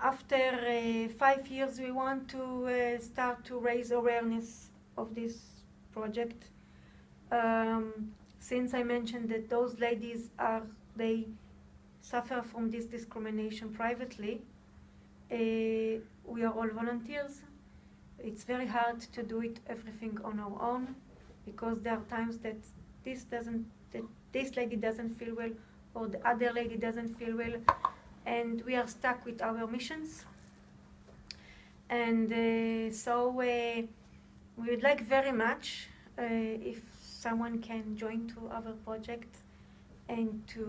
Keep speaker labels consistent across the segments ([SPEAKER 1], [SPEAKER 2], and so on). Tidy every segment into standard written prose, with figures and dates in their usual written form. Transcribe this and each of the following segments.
[SPEAKER 1] after 5 years, we want to start to raise awareness of this project. Since I mentioned that those ladies they suffer from this discrimination privately, we are all volunteers. It's very hard to do it everything on our own, because there are times that this lady doesn't feel well, or the other lady doesn't feel well, and we are stuck with our missions. And so we would like very much if someone can join to our project and to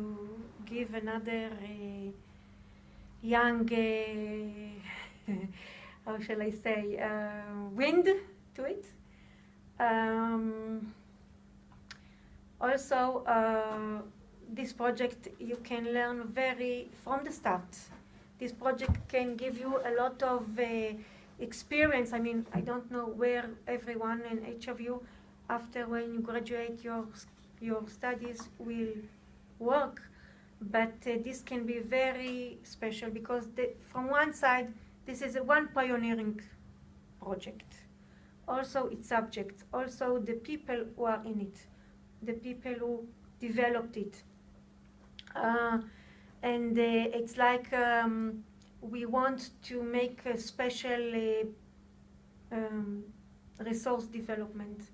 [SPEAKER 1] give another young, how shall I say, wind to it. Also, this project you can learn from the start. This project can give you a lot of experience. I mean, I don't know where everyone and each of you, after when you graduate your studies, will work, but this can be very special, because from one side, this is one pioneering project. Also its subjects, also the people who are in it, the people who developed it. And it's like we want to make a special resource development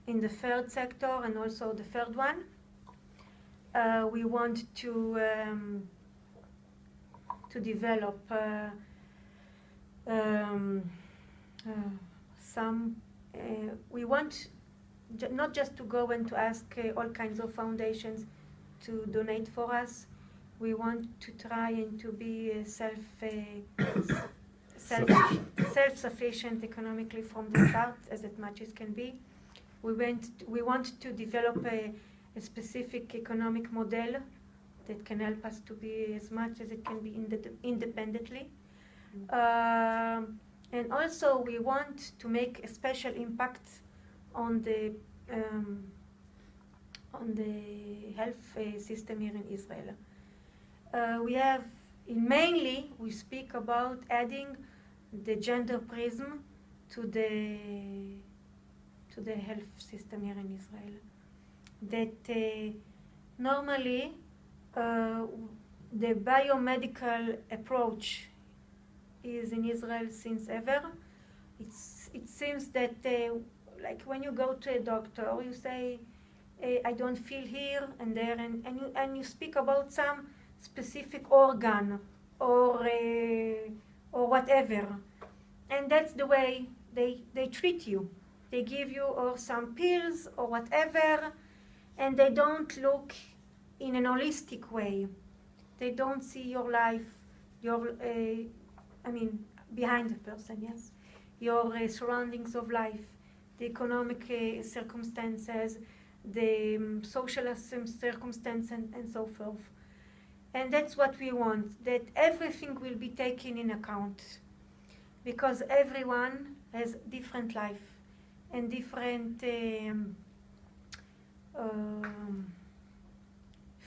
[SPEAKER 1] in the third sector and also the third one. We want to develop we want not just to go and to ask all kinds of foundations to donate for us. We want to try and to be self-sufficient economically from the start, as much as can be. We want to develop a specific economic model that can help us to be as much as it can be independently. And also we want to make a special impact on the health system here in Israel. Mainly we speak about adding the gender prism to the health system here in Israel. That normally the biomedical approach is in Israel since ever. It seems that like when you go to a doctor, you say, I don't feel here and there, and you speak about some specific organ or whatever, and that's the way they treat you. They give you or some pills or whatever, and they don't look in an holistic way. They don't see your life, behind the person, yes, your surroundings of life, the economic circumstances, the social circumstances, and so forth. And that's what we want, that everything will be taken in account, because everyone has different life and different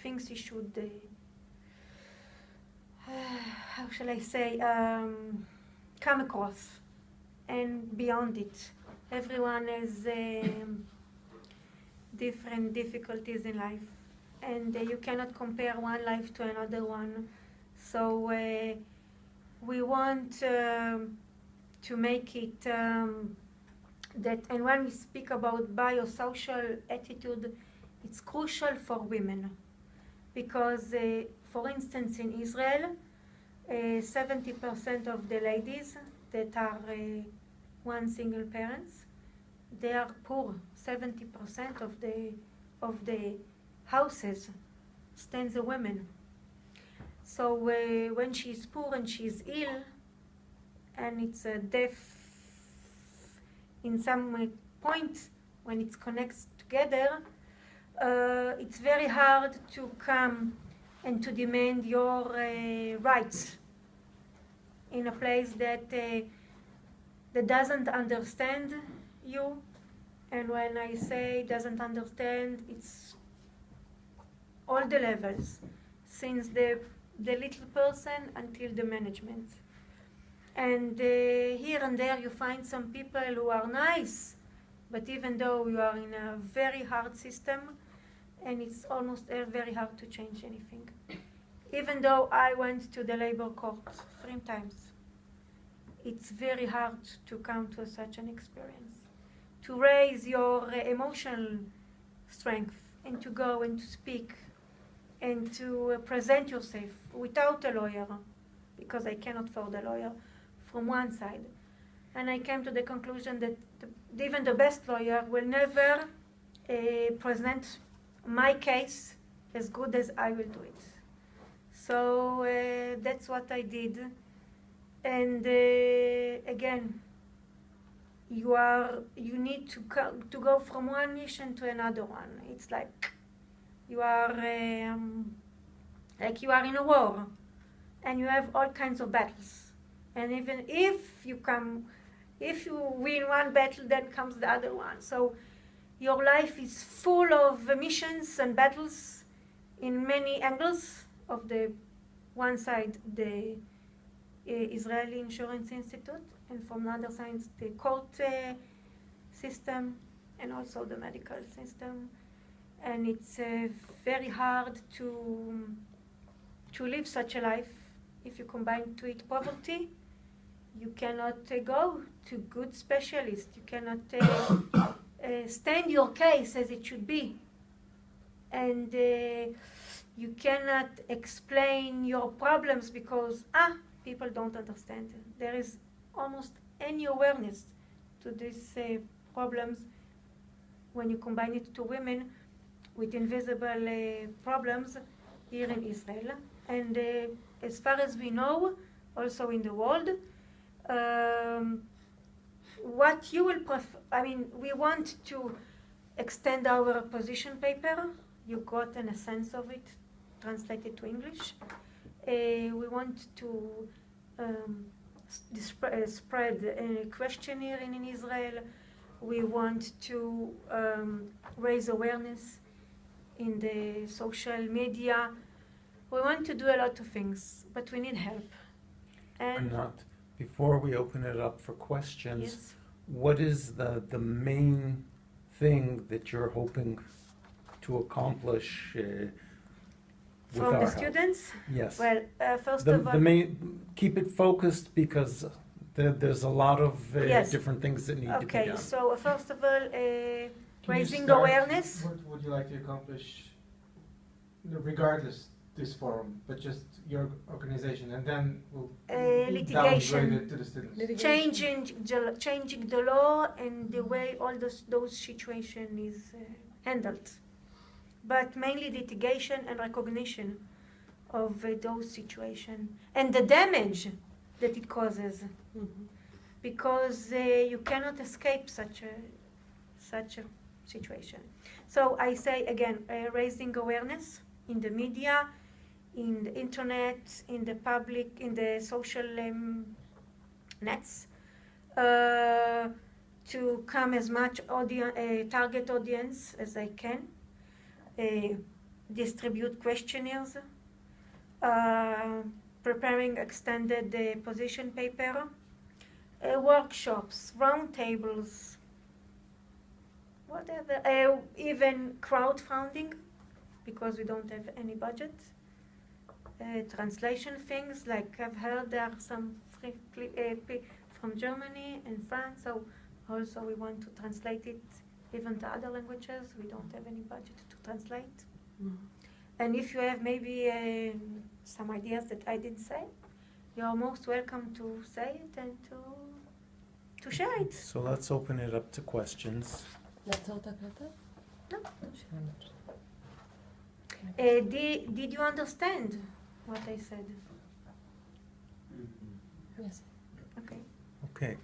[SPEAKER 1] things you should, how shall I say, come across. And beyond it, everyone has different difficulties in life, and you cannot compare one life to another one. So we want to make it that, and when we speak about biosocial attitude, it's crucial for women, because for instance in Israel, 70% of the ladies that are one single parents, they are poor. 70% of the houses stands a woman. So when she's poor and she's ill, and it's a death in some point when it connects together, it's very hard to come and to demand your rights in a place that doesn't understand you. And when I say doesn't understand, it's all the levels, since the the little person until the management. And here and there you find some people who are nice, but even though you are in a very hard system, and it's almost very hard to change anything. Even though I went to the labor court 3 times, it's very hard to come to such an experience. To raise your emotional strength and to go and to speak and to present yourself without a lawyer, because I cannot afford a lawyer, from one side. And I came to the conclusion that even the best lawyer will never present my case as good as I will do it. So that's what I did. And again, you need to go from one mission to another one. It's like you are in a war, and you have all kinds of battles. And even if you win one battle, then comes the other one. So your life is full of missions and battles in many angles. Of the one side, the Israeli Insurance Institute, and from the other side, the court system, and also the medical system. And it's very hard to live such a life if you combine to it poverty. You cannot go to good specialists. You cannot stand your case as it should be. And you cannot explain your problems because people don't understand. There is almost any awareness to these problems when you combine it to women with invisible problems here in Israel. And as far as we know, also in the world, what you will prefer, we want to extend our position paper. You got a sense of it, translated to English. We want to spread a questionnaire in Israel. We want to raise awareness in the social media. We want to do a lot of things, but we need help. And
[SPEAKER 2] Anat, before we open it up for questions,
[SPEAKER 1] yes.
[SPEAKER 2] What is the main thing that you're hoping to accomplish with
[SPEAKER 1] from
[SPEAKER 2] our
[SPEAKER 1] the
[SPEAKER 2] help?
[SPEAKER 1] students?
[SPEAKER 2] Yes.
[SPEAKER 1] Well, first of all,
[SPEAKER 2] keep it focused because there's a lot of
[SPEAKER 1] yes.
[SPEAKER 2] different things that need to be done.
[SPEAKER 1] Okay, so first of all, raising
[SPEAKER 3] start,
[SPEAKER 1] awareness.
[SPEAKER 3] What would you like to accomplish, regardless this forum, but just your organization, and then we'll
[SPEAKER 1] litigation.
[SPEAKER 3] downgrade it to the students.
[SPEAKER 1] Changing the law and the way all those situation is handled, but mainly litigation and recognition of those situations and the damage that it causes, because you cannot escape such a situation. So I say again, raising awareness in the media, in the internet, in the public, in the social nets, to come as much target audience as I can, distribute questionnaires, preparing extended position paper, workshops, roundtables, whatever, even crowdfunding, because we don't have any budget. Translation things, like I've heard there are some from Germany and France, so also we want to translate it even to other languages. We don't have any budget to translate. And if you have maybe some ideas that I didn't say, you're most welcome to say it and to share it.
[SPEAKER 2] So let's open it up to questions.
[SPEAKER 1] No. Did you understand what I said?
[SPEAKER 4] Yes.
[SPEAKER 1] Okay.
[SPEAKER 2] Okay.